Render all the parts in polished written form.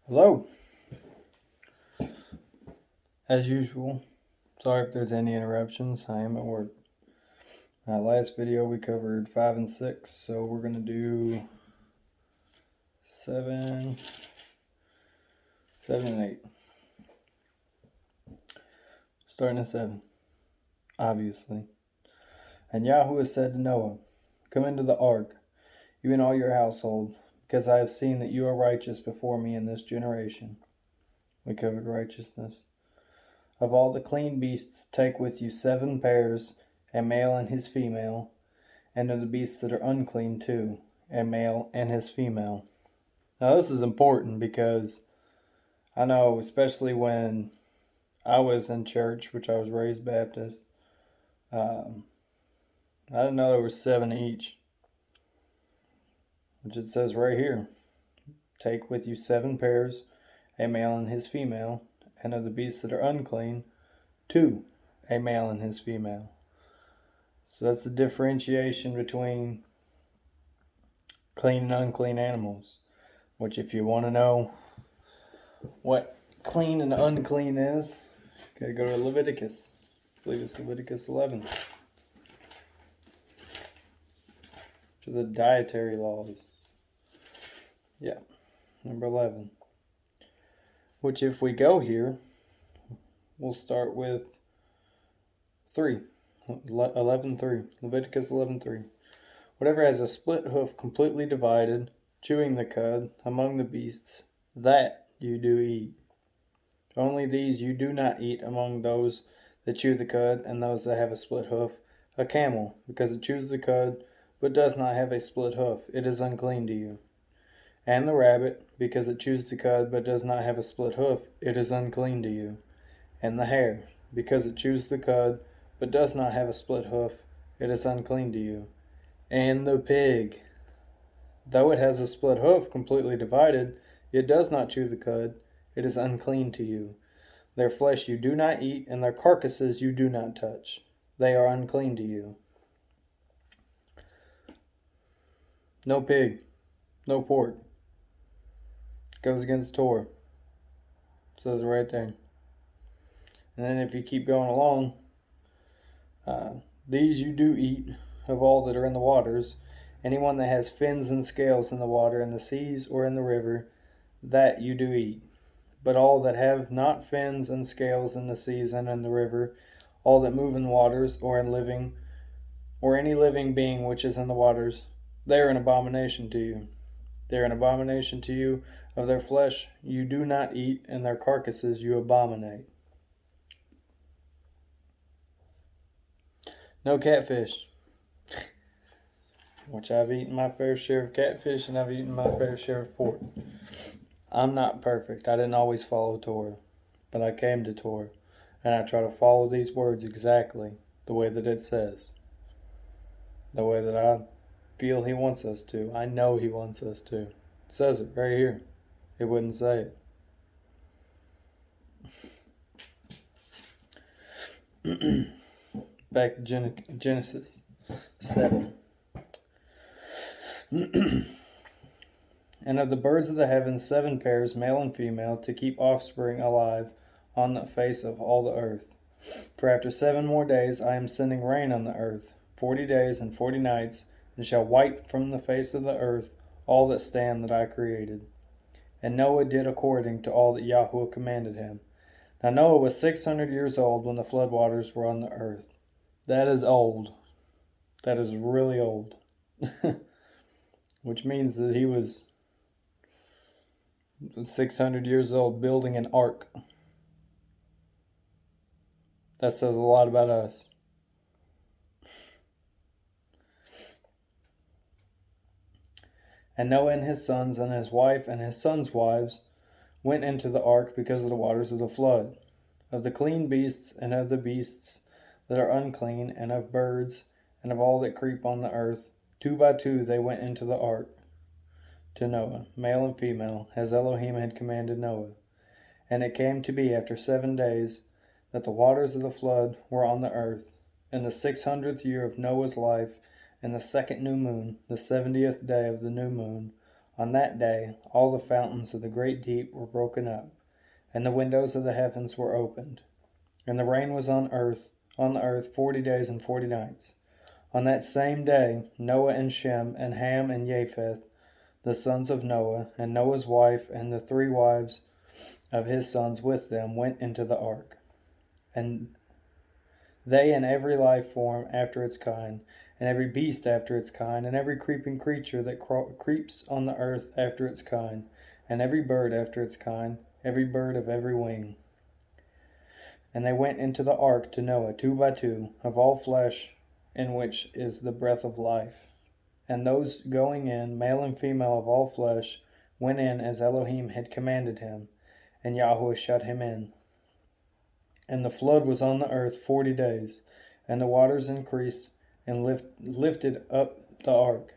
Hello. As usual, sorry if there's any interruptions. I am at work. Last video we covered 5 and 6, so we're going to do 7, 7 and 8. Starting at 7, obviously. And Yahweh said to Noah, "Come into the ark, you and all your household, because I have seen that you are righteous before me in this generation." We covered righteousness. "Of all the clean beasts take with you 7 pairs, a male and his female, and of the beasts that are unclean too, a male and his female." Now this is important because I know, especially when I was in church, which I was raised Baptist, I didn't know there were 7 each, which it says right here. Take with you 7 pairs, a male and his female, and of the beasts that are unclean, 2, a male and his female. So that's the differentiation between clean and unclean animals, which if you want to know what clean and unclean is, gotta go to Leviticus. I believe it's Leviticus 11, which are the dietary laws. Yeah, number 11. Which if we go here, we'll start with 3. 11:3. Leviticus 11:3. Whatever has a split hoof completely divided, chewing the cud, among the beasts, that you do eat. Only these you do not eat among those that chew the cud and those that have a split hoof: a camel, because it chews the cud, but does not have a split hoof, it is unclean to you; and the rabbit, because it chews the cud, but does not have a split hoof, it is unclean to you; and the hare, because it chews the cud, but does not have a split hoof, it is unclean to you; and the pig, though it has a split hoof completely divided, yet does not chew the cud, it is unclean to you. Their flesh you do not eat, and their carcasses you do not touch. They are unclean to you." No pig, no pork. Goes against Torah. Says it right there. And then if you keep going along, these you do eat of all that are in the waters. Anyone that has fins and scales in the water, in the seas or in the river, that you do eat. But all that have not fins and scales in the seas and in the river, all that move in waters, or any living being which is in the waters, they are an abomination to you. They are an abomination to you. Of their flesh you do not eat, and their carcasses you abominate. No catfish, which I've eaten my fair share of catfish and I've eaten my fair share of pork. I'm not perfect. I didn't always follow Torah, but I came to Torah, and I try to follow these words exactly the way that it says, the way that I feel He wants us to. I know He wants us to. It says it right here. It wouldn't say it. Back to Genesis 7. "And of the birds of the heavens 7 pairs, male and female, to keep offspring alive on the face of all the earth. For after 7 more days I am sending rain on the earth, 40 days and 40 nights, and shall wipe from the face of the earth all that stand that I created. And Noah did according to all that Yahweh commanded him. Now Noah was 600 years old when the flood waters were on the earth." That is old. That is really old. Which means that he was 600 years old building an ark. That says a lot about us. "And Noah and his sons and his wife and his sons' wives went into the ark because of the waters of the flood. Of the clean beasts and of the beasts that are unclean, and of birds and of all that creep on the earth, 2 by 2 they went into the ark to Noah, male and female, as Elohim had commanded Noah. And it came to be after 7 days that the waters of the flood were on the earth, in the 600th year of Noah's life, in the 2nd new moon, the 70th day of the new moon, On that day all the fountains of the great deep were broken up, and the windows of the heavens were opened. And the rain was on the earth 40 days and 40 nights. On that same day Noah and Shem and Ham and Japheth, the sons of Noah, and Noah's wife and the 3 wives of his sons with them, went into the ark. And they and every life form after its kind, and every beast after its kind, and every creeping creature that creeps on the earth after its kind, and every bird after its kind, every bird of every wing. And they went into the ark to Noah 2 by 2, of all flesh in which is the breath of life. And those going in, male and female of all flesh, went in as Elohim had commanded him, and Yahweh shut him in. And the flood was on the earth 40 days, and the waters increased and lifted up the ark,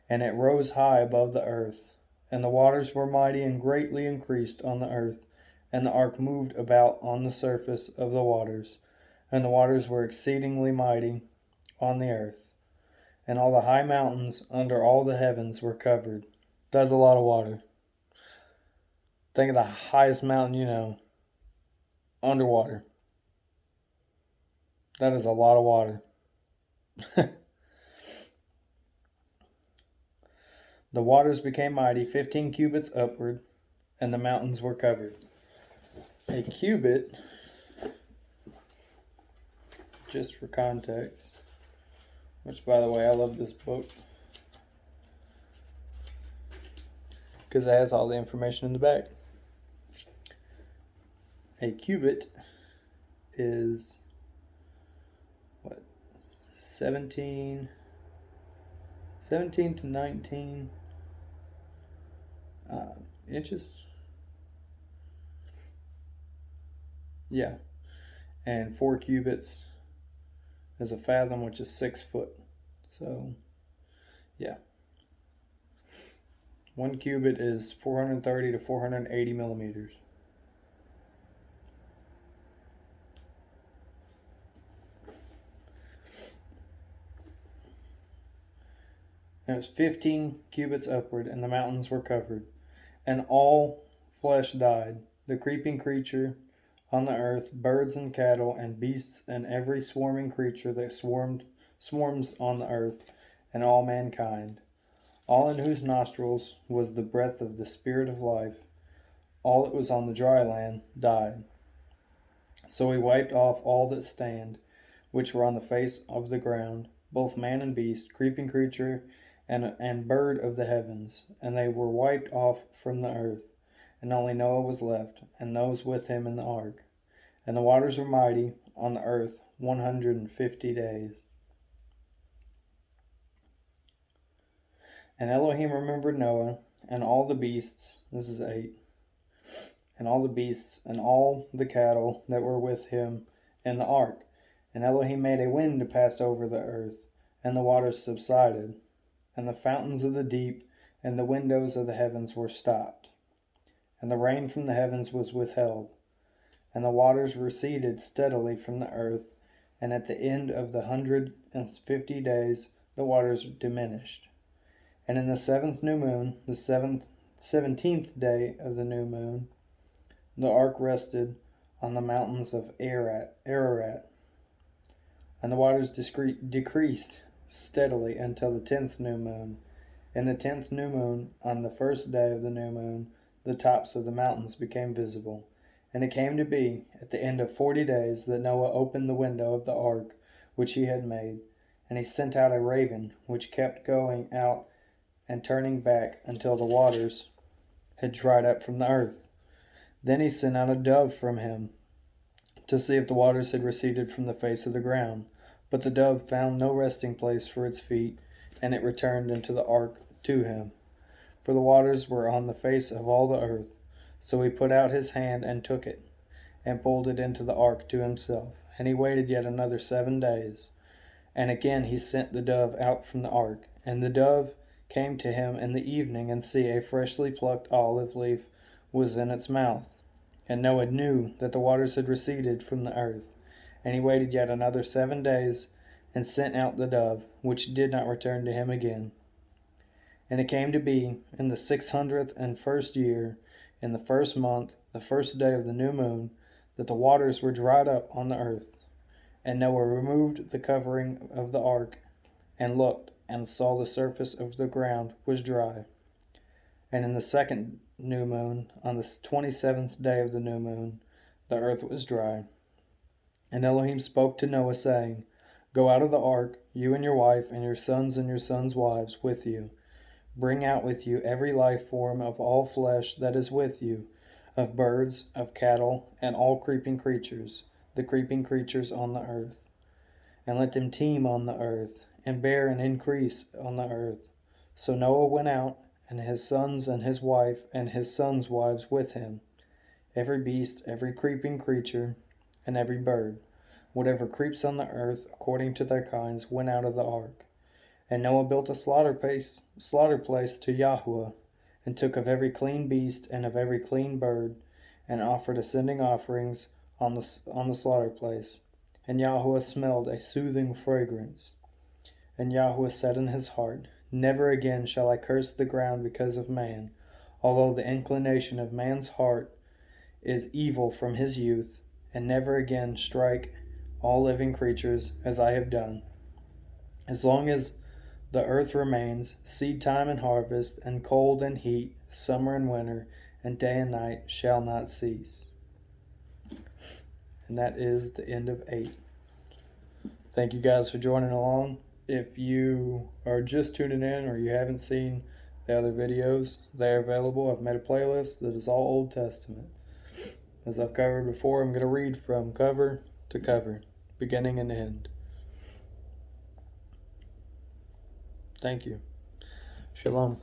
and it rose high above the earth. And the waters were mighty and greatly increased on the earth, and the ark moved about on the surface of the waters, and the waters were exceedingly mighty on the earth. And all the high mountains under all the heavens were covered. That's a lot of water. Think of the highest mountain you know, underwater. That is a lot of water. The waters became mighty, 15 cubits upward, and the mountains were covered. A cubit, just for context, which, by the way, I love this book because it has all the information in the back. A cubit is, 17 to 19 inches. Yeah. And 4 cubits is a fathom, which is 6 foot. So, yeah. 1 cubit is 430 to 480 millimeters. And it was 15 cubits upward, and the mountains were covered. And all flesh died, the creeping creature on the earth, birds and cattle, and beasts, and every swarming creature that swarms on the earth, and all mankind. All in whose nostrils was the breath of the Spirit of life. All that was on the dry land died. So he wiped off all that stand, which were on the face of the ground, both man and beast, creeping creature, and bird of the heavens, and they were wiped off from the earth, and only Noah was left, and those with him in the ark. And the waters were mighty on the earth 150 days. And Elohim remembered Noah, and all the beasts, this is 8, and all the beasts, and all the cattle that were with him in the ark. And Elohim made a wind to pass over the earth, and the waters subsided, and the fountains of the deep and the windows of the heavens were stopped, and the rain from the heavens was withheld, and the waters receded steadily from the earth, and at the end of the 150 days the waters diminished. And in the 7th new moon, the 17th day of the new moon, the ark rested on the mountains of Ararat, and the waters decreased steadily until the 10th new moon. In the 10th new moon, on the 1st day of the new moon, the tops of the mountains became visible. And it came to be, at the end of 40 days, that Noah opened the window of the ark which he had made, and he sent out a raven, which kept going out and turning back until the waters had dried up from the earth. Then he sent out a dove from him, to see if the waters had receded from the face of the ground. But the dove found no resting place for its feet, and it returned into the ark to him. For the waters were on the face of all the earth. So he put out his hand and took it, and pulled it into the ark to himself. And he waited yet another 7 days. And again he sent the dove out from the ark. And the dove came to him in the evening, and see, a freshly plucked olive leaf was in its mouth. And Noah knew that the waters had receded from the earth. And he waited yet another 7 days, and sent out the dove, which did not return to him again. And it came to be in the 601st year, in the first month, the first day of the new moon, that the waters were dried up on the earth. And Noah removed the covering of the ark, and looked, and saw the surface of the ground was dry. And in the second new moon, on the 27th day of the new moon, the earth was dry. And Elohim spoke to Noah, saying, Go out of the ark, you and your wife, and your sons' wives with you. Bring out with you every life form of all flesh that is with you, of birds, of cattle, and all creeping creatures, the creeping creatures on the earth. And let them teem on the earth, and bear and increase on the earth. So Noah went out, and his sons and his wife, and his sons' wives with him. Every beast, every creeping creature, and every bird, whatever creeps on the earth according to their kinds, went out of the ark. And Noah built a slaughter place to Yahweh, and took of every clean beast and of every clean bird, and offered ascending offerings on the slaughter place. And Yahweh smelled a soothing fragrance. And Yahweh said in his heart, Never again shall I curse the ground because of man, although the inclination of man's heart is evil from his youth, and never again strike all living creatures as I have done. As long as the earth remains, seed time and harvest, and cold and heat, summer and winter, and day and night shall not cease. And that is the end of 8. Thank you guys for joining along. If you are just tuning in or you haven't seen the other videos, they're available. I've made a playlist that is all Old Testament. As I've covered before, I'm going to read from cover to cover, beginning and end. Thank you. Shalom.